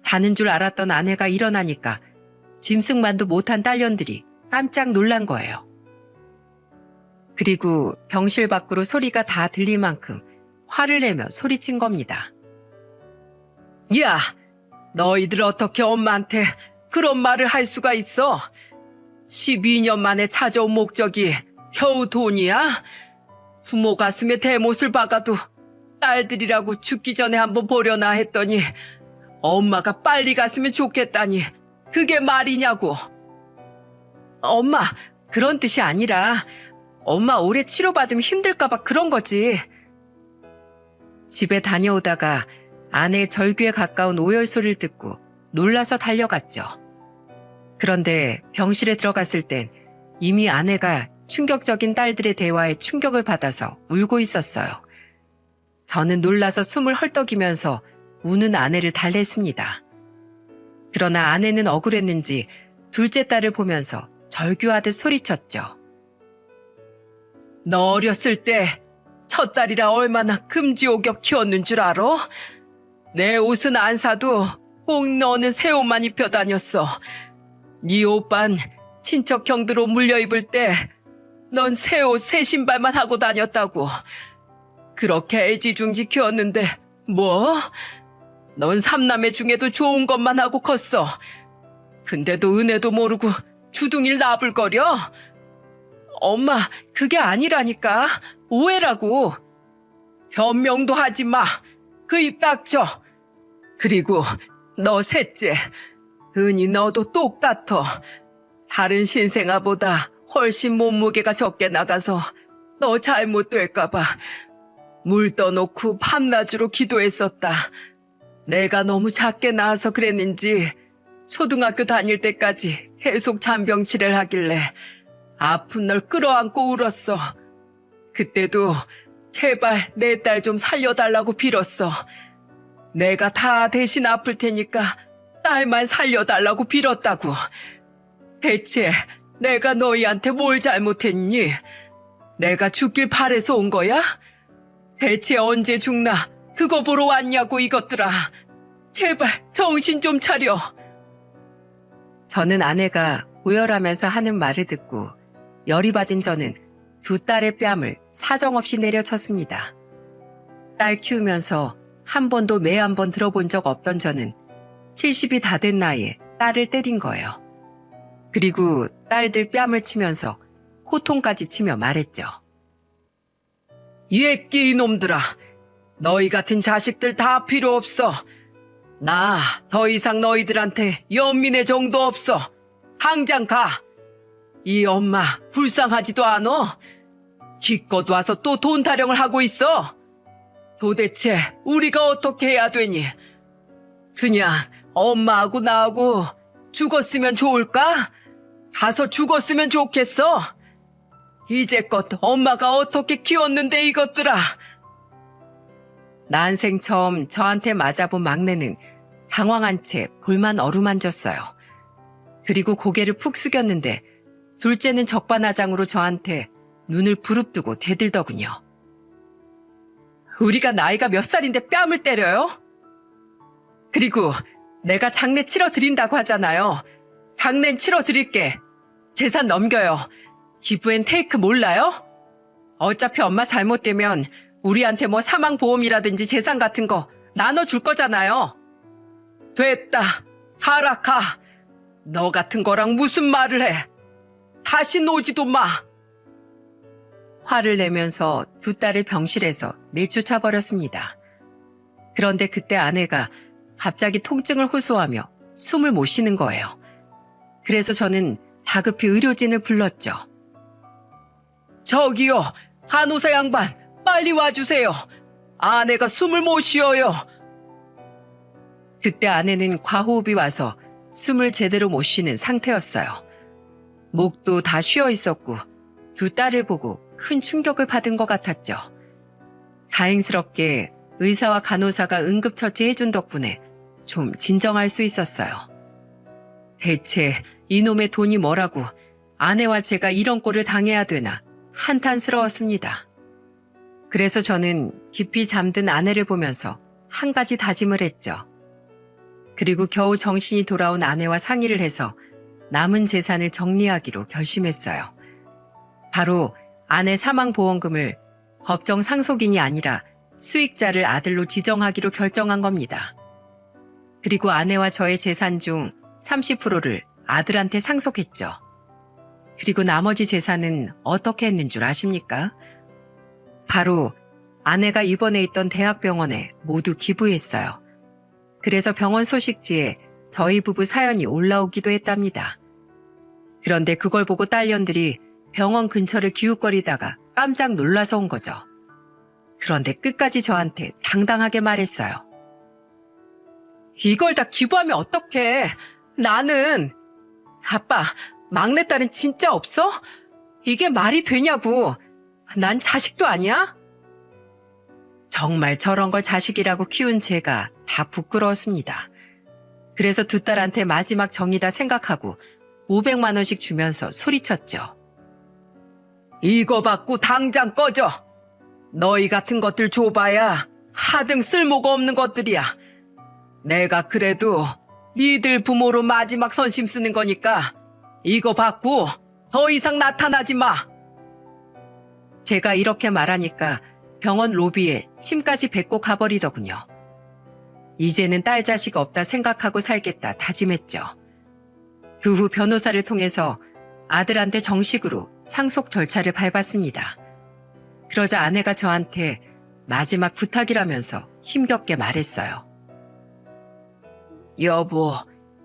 Speaker 1: 자는 줄 알았던 아내가 일어나니까 짐승만도 못한 딸년들이 깜짝 놀란 거예요. 그리고 병실 밖으로 소리가 다 들릴 만큼 화를 내며 소리친 겁니다. 야, 너희들 어떻게 엄마한테 그런 말을 할 수가 있어? 12년 만에 찾아온 목적이 겨우 돈이야? 부모 가슴에 대못을 박아도 딸들이라고 죽기 전에 한번 보려나 했더니 엄마가 빨리 갔으면 좋겠다니 그게 말이냐고. 엄마, 그런 뜻이 아니라 엄마 오래 치료받으면 힘들까봐 그런 거지. 집에 다녀오다가 아내의 절규에 가까운 오열 소리를 듣고 놀라서 달려갔죠. 그런데 병실에 들어갔을 땐 이미 아내가 충격적인 딸들의 대화에 충격을 받아서 울고 있었어요. 저는 놀라서 숨을 헐떡이면서 우는 아내를 달랬습니다. 그러나 아내는 억울했는지 둘째 딸을 보면서 절규하듯 소리쳤죠. 너 어렸을 때 첫 딸이라 얼마나 금지옥엽 키웠는 줄 알아? 내 옷은 안 사도 꼭 너는 새 옷만 입혀 다녔어. 네 오빤 친척 형들 옷 물려 입을 때 넌 새 옷, 새 신발만 하고 다녔다고. 그렇게 애지중지 키웠는데 뭐? 넌 삼남매 중에도 좋은 것만 하고 컸어. 근데도 은혜도 모르고 주둥이를 나불거려? 엄마, 그게 아니라니까. 오해라고. 변명도 하지 마. 그 입 닥쳐. 그리고 너 셋째, 은희 너도 똑같아. 다른 신생아보다 훨씬 몸무게가 적게 나가서 너 잘못될까봐 물 떠놓고 밤낮으로 기도했었다. 내가 너무 작게 낳아서 그랬는지 초등학교 다닐 때까지 계속 잔병치레를 하길래 아픈 널 끌어안고 울었어. 그때도 제발 내 딸 좀 살려달라고 빌었어. 내가 다 대신 아플 테니까 딸만 살려달라고 빌었다고. 대체 내가 너희한테 뭘 잘못했니? 내가 죽길 바래서 온 거야? 대체 언제 죽나 그거 보러 왔냐고 이것들아. 제발 정신 좀 차려. 저는 아내가 오열하면서 하는 말을 듣고 열이 받은 저는 두 딸의 뺨을 사정없이 내려쳤습니다. 딸 키우면서 한 번도 매 한 번 들어본 적 없던 저는 70이 다 된 나이에 딸을 때린 거예요. 그리고 딸들 뺨을 치면서 호통까지 치며 말했죠. 이 애끼 이놈들아, 너희 같은 자식들 다 필요 없어. 나 더 이상 너희들한테 연민의 정도 없어. 당장 가. 이 엄마 불쌍하지도 않어? 기껏 와서 또 돈 타령을 하고 있어. 도대체 우리가 어떻게 해야 되니? 그냥 엄마하고 나하고 죽었으면 좋을까? 가서 죽었으면 좋겠어. 이제껏 엄마가 어떻게 키웠는데 이것들아. 난생 처음 저한테 맞아본 막내는 당황한 채 볼만 어루만졌어요. 그리고 고개를 푹 숙였는데 둘째는 적반하장으로 저한테 눈을 부릅뜨고 대들더군요. 우리가 나이가 몇 살인데 뺨을 때려요? 그리고 내가 장례 치러 드린다고 하잖아요. 장례는 치러 드릴게. 재산 넘겨요. 기부엔 테이크 몰라요? 어차피 엄마 잘못되면 우리한테 뭐 사망보험이라든지 재산 같은 거 나눠줄 거잖아요. 됐다. 가라 가. 너 같은 거랑 무슨 말을 해. 다시 오지도 마. 화를 내면서 두 딸을 병실에서 내쫓아 버렸습니다. 그런데 그때 아내가 갑자기 통증을 호소하며 숨을 못 쉬는 거예요. 그래서 저는 다급히 의료진을 불렀죠. 저기요, 간호사 양반, 빨리 와주세요. 아내가 숨을 못 쉬어요. 그때 아내는 과호흡이 와서 숨을 제대로 못 쉬는 상태였어요. 목도 다 쉬어 있었고 두 딸을 보고 큰 충격을 받은 것 같았죠. 다행스럽게 의사와 간호사가 응급처치해준 덕분에 좀 진정할 수 있었어요. 대체 이놈의 돈이 뭐라고 아내와 제가 이런 꼴을 당해야 되나 한탄스러웠습니다. 그래서 저는 깊이 잠든 아내를 보면서 한 가지 다짐을 했죠. 그리고 겨우 정신이 돌아온 아내와 상의를 해서 남은 재산을 정리하기로 결심했어요. 바로 아내 사망보험금을 법정 상속인이 아니라 수익자를 아들로 지정하기로 결정한 겁니다. 그리고 아내와 저의 재산 중 30%를 아들한테 상속했죠. 그리고 나머지 재산은 어떻게 했는 줄 아십니까? 바로 아내가 입원해 있던 대학병원에 모두 기부했어요. 그래서 병원 소식지에 저희 부부 사연이 올라오기도 했답니다. 그런데 그걸 보고 딸년들이 병원 근처를 기웃거리다가 깜짝 놀라서 온 거죠. 그런데 끝까지 저한테 당당하게 말했어요. 이걸 다 기부하면 어떡해? 나는... 아빠, 막내딸은 진짜 없어? 이게 말이 되냐고. 난 자식도 아니야? 정말 저런 걸 자식이라고 키운 제가 다 부끄러웠습니다. 그래서 두 딸한테 마지막 정이다 생각하고 500만 원씩 주면서 소리쳤죠. 이거 받고 당장 꺼져. 너희 같은 것들 줘봐야 하등 쓸모가 없는 것들이야. 내가 그래도 니들 부모로 마지막 선심 쓰는 거니까 이거 받고 더 이상 나타나지 마. 제가 이렇게 말하니까 병원 로비에 침까지 뱉고 가버리더군요. 이제는 딸 자식 없다 생각하고 살겠다 다짐했죠. 그 후 변호사를 통해서 아들한테 정식으로 상속 절차를 밟았습니다. 그러자 아내가 저한테 마지막 부탁이라면서 힘겹게 말했어요. 여보,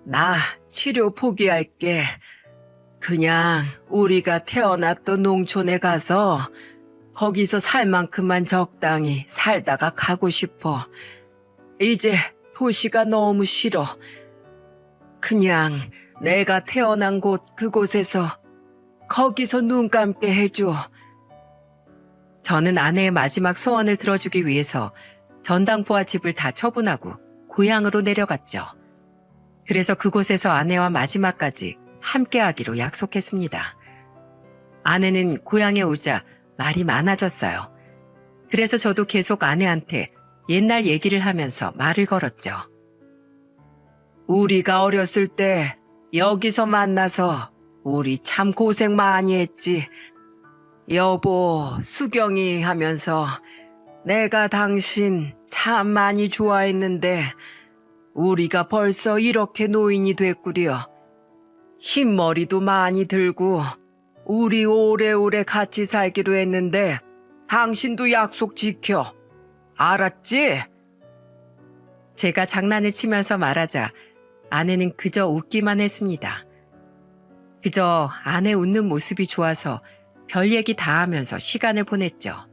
Speaker 1: 나 치료 포기할게. 그냥 우리가 태어났던 농촌에 가서 거기서 살 만큼만 적당히 살다가 가고 싶어. 이제 도시가 너무 싫어. 그냥 내가 태어난 곳 그곳에서 거기서 눈 감게 해줘. 저는 아내의 마지막 소원을 들어주기 위해서 전당포와 집을 다 처분하고 고향으로 내려갔죠. 그래서 그곳에서 아내와 마지막까지 함께하기로 약속했습니다. 아내는 고향에 오자 말이 많아졌어요. 그래서 저도 계속 아내한테 옛날 얘기를 하면서 말을 걸었죠. 우리가 어렸을 때 여기서 만나서 우리 참 고생 많이 했지. 여보, 수경이 하면서 내가 당신 참 많이 좋아했는데 우리가 벌써 이렇게 노인이 됐구려. 흰머리도 많이 들고 우리 오래오래 같이 살기로 했는데 당신도 약속 지켜. 알았지? 제가 장난을 치면서 말하자 아내는 그저 웃기만 했습니다. 그저 아내 웃는 모습이 좋아서 별 얘기 다 하면서 시간을 보냈죠.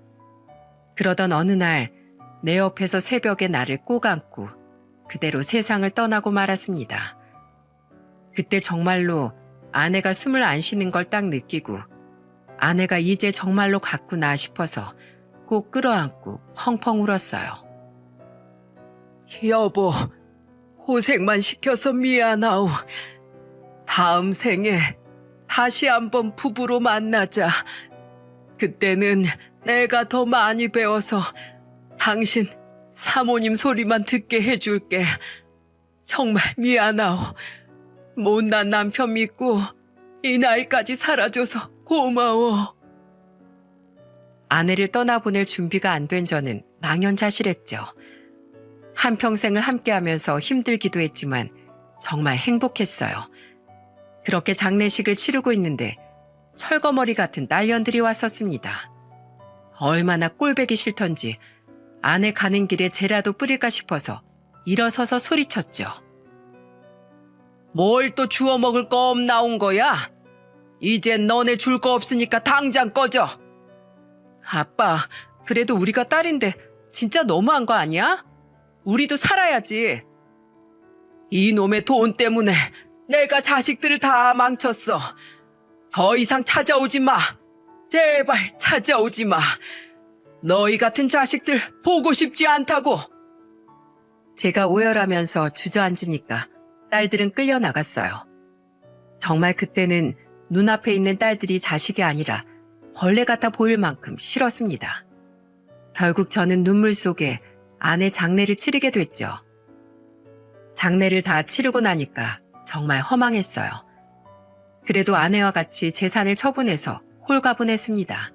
Speaker 1: 그러던 어느 날 내 옆에서 새벽에 나를 꼭 안고 그대로 세상을 떠나고 말았습니다. 그때 정말로 아내가 숨을 안 쉬는 걸 딱 느끼고 아내가 이제 정말로 갔구나 싶어서 꼭 끌어안고 펑펑 울었어요. 여보, 고생만 시켜서 미안하오. 다음 생에 다시 한번 부부로 만나자. 그때는 내가 더 많이 배워서 당신 사모님 소리만 듣게 해줄게. 정말 미안하오. 못난 남편 믿고 이 나이까지 살아줘서 고마워. 아내를 떠나보낼 준비가 안 된 저는 망연자실했죠. 한평생을 함께하면서 힘들기도 했지만 정말 행복했어요. 그렇게 장례식을 치르고 있는데 철거머리 같은 딸년들이 왔었습니다. 얼마나 꼴배기 싫던지 아내 가는 길에 쟤라도 뿌릴까 싶어서 일어서서 소리쳤죠. 뭘 또 주워 먹을 거 없나온 거야? 이젠 너네 줄 거 없으니까 당장 꺼져. 아빠, 그래도 우리가 딸인데 진짜 너무한 거 아니야? 우리도 살아야지. 이놈의 돈 때문에 내가 자식들을 다 망쳤어. 더 이상 찾아오지 마. 제발 찾아오지 마. 너희 같은 자식들 보고 싶지 않다고. 제가 오열하면서 주저앉으니까 딸들은 끌려나갔어요. 정말 그때는 눈앞에 있는 딸들이 자식이 아니라 벌레 같아 보일 만큼 싫었습니다. 결국 저는 눈물 속에 아내 장례를 치르게 됐죠. 장례를 다 치르고 나니까 정말 허망했어요. 그래도 아내와 같이 재산을 처분해서 홀가분했습니다.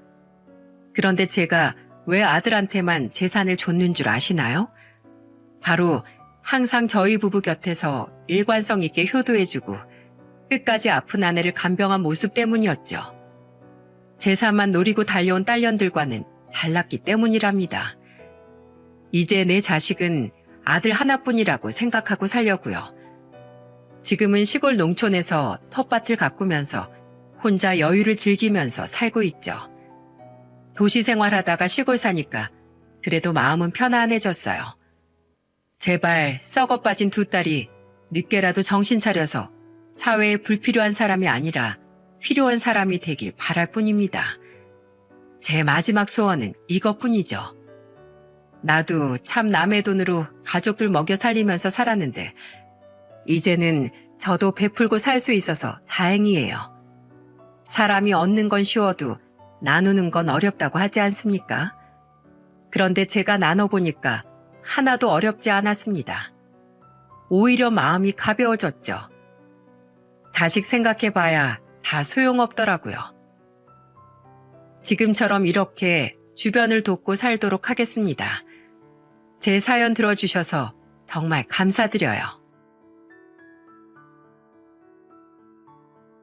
Speaker 1: 그런데 제가 왜 아들한테만 재산을 줬는 줄 아시나요? 바로 항상 저희 부부 곁에서 일관성 있게 효도해주고 끝까지 아픈 아내를 간병한 모습 때문이었죠. 재산만 노리고 달려온 딸년들과는 달랐기 때문이랍니다. 이제 내 자식은 아들 하나뿐이라고 생각하고 살려고요. 지금은 시골 농촌에서 텃밭을 가꾸면서 혼자 여유를 즐기면서 살고 있죠. 도시 생활하다가 시골 사니까 그래도 마음은 편안해졌어요. 제발 썩어 빠진 두 딸이 늦게라도 정신 차려서 사회에 불필요한 사람이 아니라 필요한 사람이 되길 바랄 뿐입니다. 제 마지막 소원은 이것뿐이죠. 나도 참 남의 돈으로 가족들 먹여 살리면서 살았는데 이제는 저도 베풀고 살 수 있어서 다행이에요. 사람이 얻는 건 쉬워도 나누는 건 어렵다고 하지 않습니까? 그런데 제가 나눠보니까 하나도 어렵지 않았습니다. 오히려 마음이 가벼워졌죠. 자식 생각해봐야 다 소용없더라고요. 지금처럼 이렇게 주변을 돕고 살도록 하겠습니다. 제 사연 들어주셔서 정말 감사드려요.